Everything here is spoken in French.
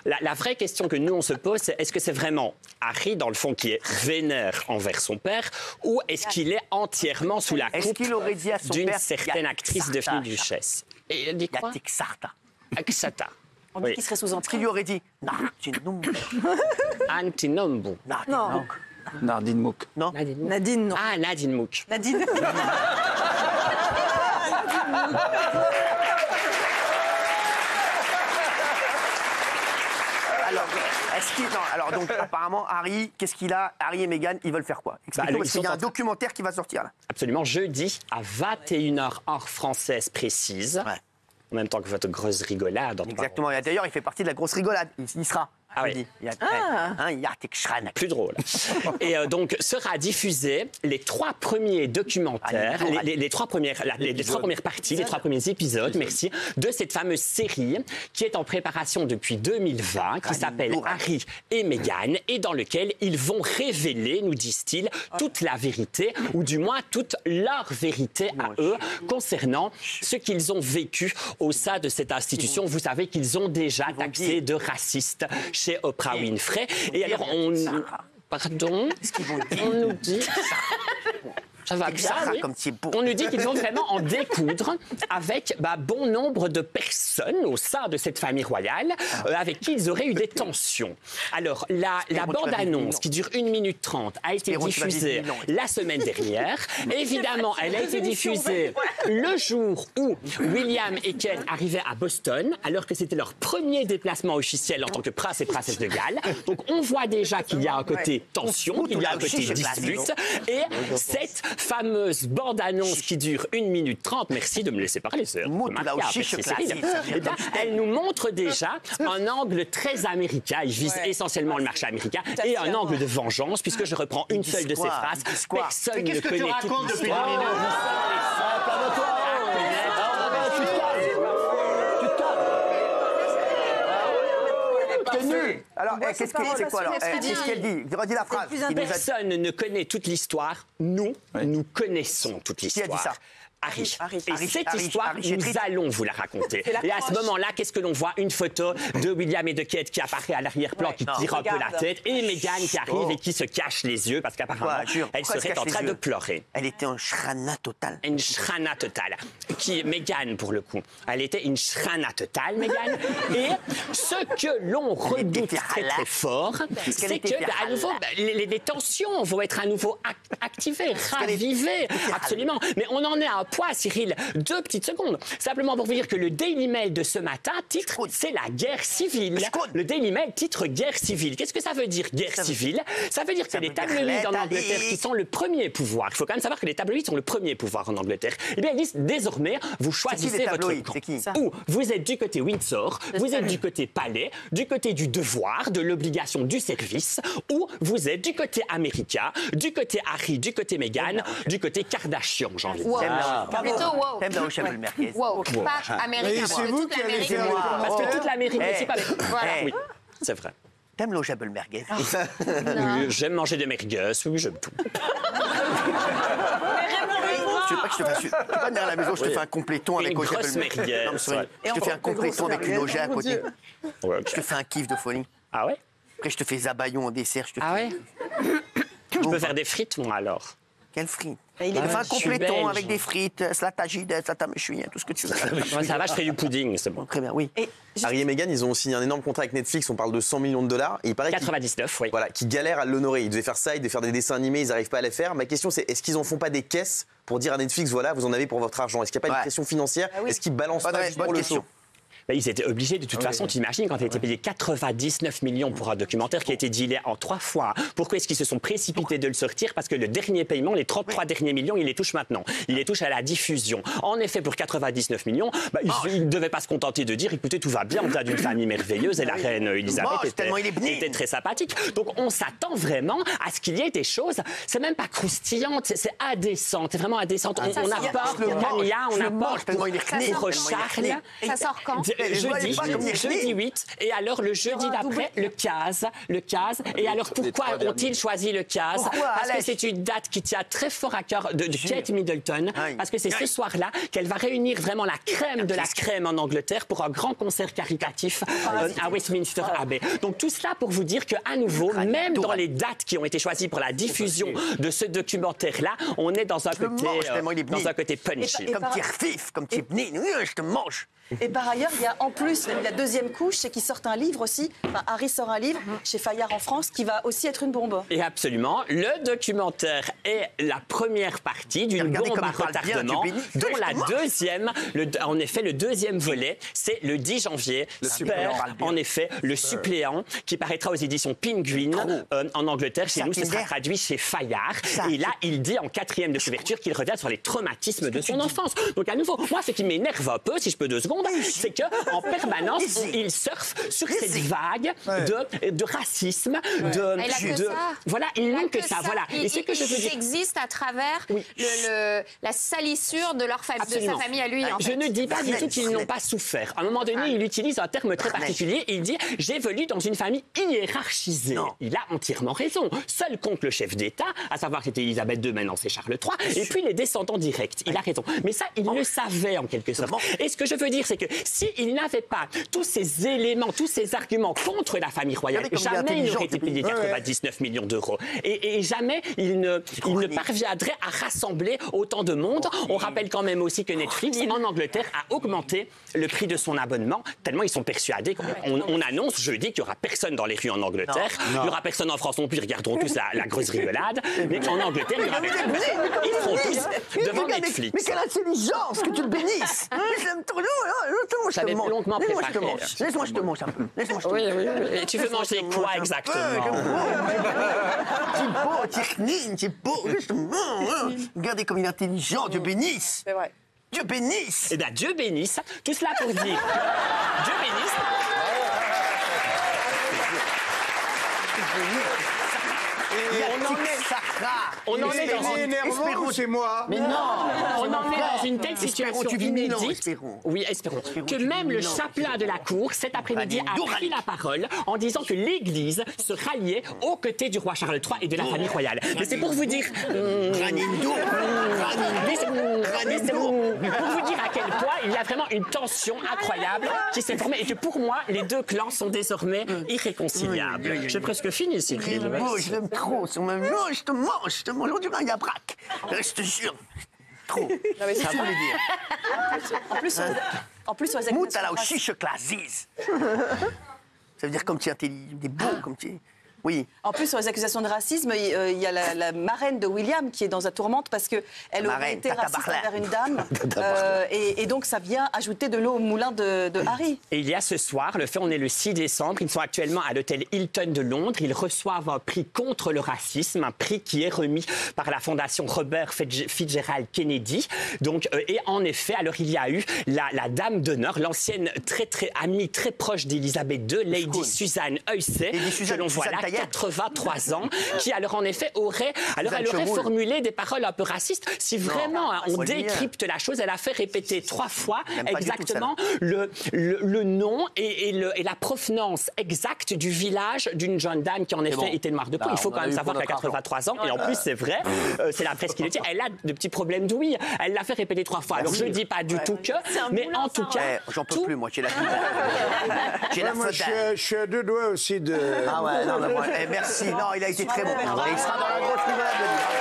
La vraie question que nous, on se pose, c'est est-ce que c'est vraiment Harry, dans le fond, qui est vénère envers son père, ou est-ce qu'il est entièrement sous la coupe d'une certaine actrice devenue duchesse? Et il dit quoi? Yatik-Sarta. Aksata. On dit qu'il serait sous-entraîné. Est-ce qu'il lui aurait dit Nartinum? Antinombu. Non. Nadine Mouk. Non. Nadine, non. Ah, Nadine Mouk. Nadine. Alors, alors donc apparemment Harry, qu'est-ce qu'il a? Harry et Meghan, ils veulent faire quoi? Explique-nous, parce qu'il y a un documentaire qui va sortir là. Absolument, jeudi à 21h heure française précise. Ouais. En même temps que votre grosse rigolade. Exactement. Et d'ailleurs, il fait partie de la grosse rigolade. Il sera. Ah oui. Il y a plus drôle. Et donc sera diffusé les 3 premiers documentaires, les trois premières parties, les 3 premiers épisodes, merci, de cette fameuse série qui est en préparation depuis 2020, qui s'appelle Harry et Meghan, et dans lequel ils vont révéler, nous disent-ils, toute la vérité, ou du moins toute leur vérité à eux, concernant ce qu'ils ont vécu au sein de cette institution. Vous savez qu'ils ont déjà taxé de racistes chez Oprah Winfrey. Et alors, Pardon? On nous dit... Ça va bien, oui. On nous dit qu'ils vont vraiment en découdre avec bon nombre de personnes au sein de cette famille royale avec qui ils auraient eu des tensions. Alors, la bande-annonce qui dure 1 minute 30 a été diffusée la semaine dernière. Évidemment, elle a été diffusée le jour où William et Kate arrivaient à Boston, alors que c'était leur premier déplacement officiel en tant que prince et princesse de Galles. Donc, on voit déjà qu'il y a un côté tension, qu'il y a un côté dispute. Et cette fameuse bande-annonce qui dure 1 minute 30, merci de me laisser parler, sœur. Elle nous montre déjà un angle très américain, il vise essentiellement le marché américain, et un angle de vengeance, puisque je reprends une seule de ses phrases. Personne ne connaît toute l'histoire. Alors, qu'est-ce qu'elle dit? Redis la phrase. Personne ne connaît toute l'histoire. Nous connaissons toute l'histoire. Qui a dit ça? Harry. Et cette histoire, nous allons vous la raconter. Et à ce moment-là, qu'est-ce que l'on voit? Une photo de William et de Kate qui apparaît à l'arrière-plan, qui tire un peu la tête, et Meghan qui arrive et qui se cache les yeux, parce qu'apparemment, elle serait en train de pleurer. Elle était en shrana totale. Une shrana totale. Meghan, pour le coup. Elle était une shrana totale, Meghan. Et ce que l'on redoute très, très fort, c'est que, à nouveau, les tensions vont être à nouveau activées, ravivées. Absolument. Mais on en est à un point, Cyril. 2 petites secondes. Simplement pour vous dire que le Daily Mail de ce matin titre « C'est la guerre civile ». Le Daily Mail titre « Guerre civile ». Qu'est-ce que ça veut dire, guerre civile? Ça veut dire que les tabloïds en Angleterre, qui sont le premier pouvoir, il faut quand même savoir que les tabloïds sont le premier pouvoir en Angleterre, eh bien, ils disent désormais, vous choisissez votre camp. Ou vous êtes du côté Windsor, vous êtes du côté Palais, du côté du devoir, de l'obligation du service, ou vous êtes du côté américain, du côté Harry, du côté Meghan, du côté Kardashian, j'ai envie de dire. Plutôt wow. T'aimes dans le chef merguez. Wow, pas américain. C'est vous qui avez fait parce que toute l'Amérique n'est pas... Voilà. Oui, c'est vrai. T'aimes le jabel merguez? J'aime manger des merguez, oui, j'aime tout. Je veux pas que je te fasse... Tu vas venir à la maison, je te fais un compléton avec une grosse merguez. Je te fais un compléton avec une OG à côté. Je te fais un kiff de folie. Ah ouais? Après, je te fais zabaillon en dessert. Ah ouais? Je peux faire des frites, moi, alors. Quelle frite? Il fait un compléton avec des frites, slatagide, slatamechui, tout ce que tu veux. Ça va, je fais du pudding, c'est bon. Très bien, oui. Harry et Meghan, ils ont signé un énorme contrat avec Netflix, on parle de 100 millions de dollars. Et il paraît 99, oui. Voilà, qui galèrent à l'honorer. Ils devaient faire ça, ils devaient faire des dessins animés, ils n'arrivent pas à les faire. Ma question, c'est est-ce qu'ils en font pas des caisses pour dire à Netflix, voilà, vous en avez pour votre argent? Est-ce qu'il n'y a pas une pression financière? Est-ce qu'ils balancent pas juste pour le show? Ils étaient obligés, de toute façon, tu imagines, quand ils étaient payés 99 millions pour un documentaire qui a été dealé en 3 fois. Pourquoi est-ce qu'ils se sont précipités de le sortir? Parce que le dernier paiement, les 3 derniers millions, ils les touchent maintenant. Ils les touchent à la diffusion. En effet, pour 99 millions, ils ne devaient pas se contenter de dire, écoutez, tout va bien, on a d'une famille merveilleuse et la reine Elisabeth était très sympathique. Donc on s'attend vraiment à ce qu'il y ait des choses, c'est même pas croustillant, c'est indécent, c'est vraiment indécent. On a peur pour Camilla, on a peur pour Charles. Ça sort quand? jeudi 8, et alors le jeudi d'après, le 15. Et alors pourquoi ont-ils choisi le 15? Parce que c'est une date qui tient très fort à cœur de Kate Middleton, parce que c'est ce soir-là qu'elle va réunir vraiment la crème de la crème en Angleterre pour un grand concert caritatif à Westminster Abbey. Donc tout cela pour vous dire qu'à nouveau, même dans les dates qui ont été choisies pour la diffusion de ce documentaire-là, on est dans un côté punchy. Comme tu es fif, comme tu es bni, je te mange. Et par ailleurs, il y a en plus la deuxième couche, c'est qu'ils sortent un livre aussi. Enfin, Harry sort un livre chez Fayard en France qui va aussi être une bombe. Et absolument, le documentaire est la première partie d'une bombe à retardement, dont la deuxième, en effet, le deuxième volet, c'est le 10 janvier. En effet, le suppléant qui paraîtra aux éditions Penguin en Angleterre. Chez nous, ce sera traduit chez Fayard. Et là, il dit en 4e de couverture qu'il revient sur les traumatismes de son enfance. Donc à nouveau, moi, ce qui m'énerve un peu, si je peux 2 secondes, c'est qu'en permanence, il surfe sur cette vague de racisme, voilà, ils n'ont que ça, voilà. Et ce que je veux dire, il existe à travers la salissure de sa famille à lui. Je ne dis pas du tout qu'ils n'ont pas souffert. À un moment donné, il utilise un terme très particulier. Il dit « j'évolue dans une famille hiérarchisée ». Il a entièrement raison. Seul compte le chef d'État, à savoir que c'était Élisabeth II, maintenant c'est Charles III, et puis les descendants directs. Il a raison. Mais ça, il le savait en quelque sorte. Et ce que je veux dire, c'est que s'il n'avait pas tous ces éléments, tous ces arguments contre la famille royale, jamais il n'aurait été payé 99 millions d'euros. Et jamais il ne parviendrait à rassembler autant de monde. On rappelle quand même aussi que Netflix, en Angleterre, a augmenté le prix de son abonnement, tellement ils sont persuadés. On annonce jeudi qu'il n'y aura personne dans les rues en Angleterre. Il n'y aura personne en France non plus, ils regarderont tous la grosse rigolade. Mais en Angleterre, il y aura personne. Ils seront tous devant Netflix. Mais quelle intelligence, que tu le bénisses. Ça va être longuement préparé. Laisse-moi, je te mange un peu. Oui. Et tu veux manger quoi exactement? Tu es beau. Regardez comme il est intelligent, Dieu bénisse. C'est vrai. Dieu bénisse. Eh bien, Dieu bénisse. Tout cela pour dire. Dieu bénisse. On en est dans une Espérons chez moi. Mais non, on en est dans une telle situation inédite. Oui, espérons. Que même le chapelain de la cour, cet après-midi, a pris la parole en disant que l'Église se ralliait aux côtés du roi Charles III et de la famille royale. Mais c'est pour vous dire. Pour vous dire à quel point il y a vraiment une tension incroyable qui s'est formée et que pour moi, les deux clans sont désormais irréconciliables. J'ai presque fini, Cyril. Je l'aime trop. Je te mange. Aujourd'hui, il y a braque. Je te jure. Trop. Non, mais ça voulait dire. En plus, Moutala au chiche classique. Ça veut dire comme tu es intelligent, des beau, comme tu es. Oui. En plus, sur les accusations de racisme, il y a la marraine de William qui est dans la tourmente parce qu'elle aurait été raciste envers une dame. Et donc, ça vient ajouter de l'eau au moulin de Harry. Et il y a ce soir, on est le 6 décembre, ils sont actuellement à l'hôtel Hilton de Londres. Ils reçoivent un prix contre le racisme, un prix qui est remis par la fondation Robert Fitzgerald Kennedy. Donc, et en effet, alors il y a eu la dame d'honneur, l'ancienne amie très proche d'Elisabeth II, Lady Susan Hussey, que l'on voit là, 83 ans, qui alors en effet elle aurait formulé des paroles un peu racistes. Si vraiment on décrypte la chose, elle a fait répéter 3 fois exactement le nom et la provenance exacte du village d'une jeune dame qui en effet était noire de peau. Il faut quand même savoir qu'elle a 83 ans, et en plus c'est vrai, c'est la presse qui le dit, elle a de petits problèmes d'ouïe. Elle l'a fait répéter 3 fois. Alors je ne dis pas du tout que, mais en tout cas... J'en peux plus, moi, j'ai la je suis à 2 doigts aussi de... Ah ouais, non, merci. Non, il a été très bon. Et il sera dans la grosse nouvelle.